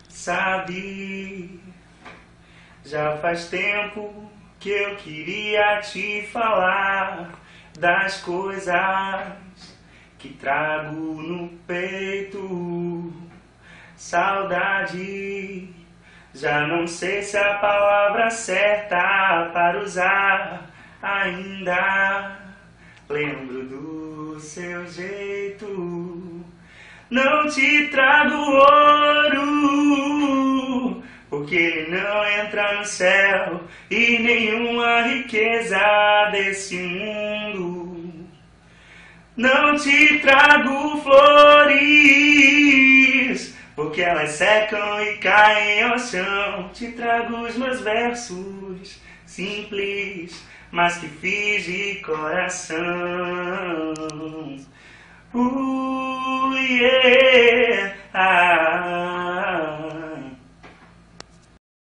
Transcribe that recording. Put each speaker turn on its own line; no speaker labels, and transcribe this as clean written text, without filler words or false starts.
Sabe, já faz tempo que eu queria te falar das coisas que trago no peito. Saudade, já não sei se a palavra certa para usar ainda. Lembro do seu jeito. Não te trago ouro, porque ele não entra no céu, e nenhuma riqueza desse mundo. Não te trago flores, porque elas secam e caem ao chão. Te trago os meus versos simples, mas que fiz de coração. Yeah,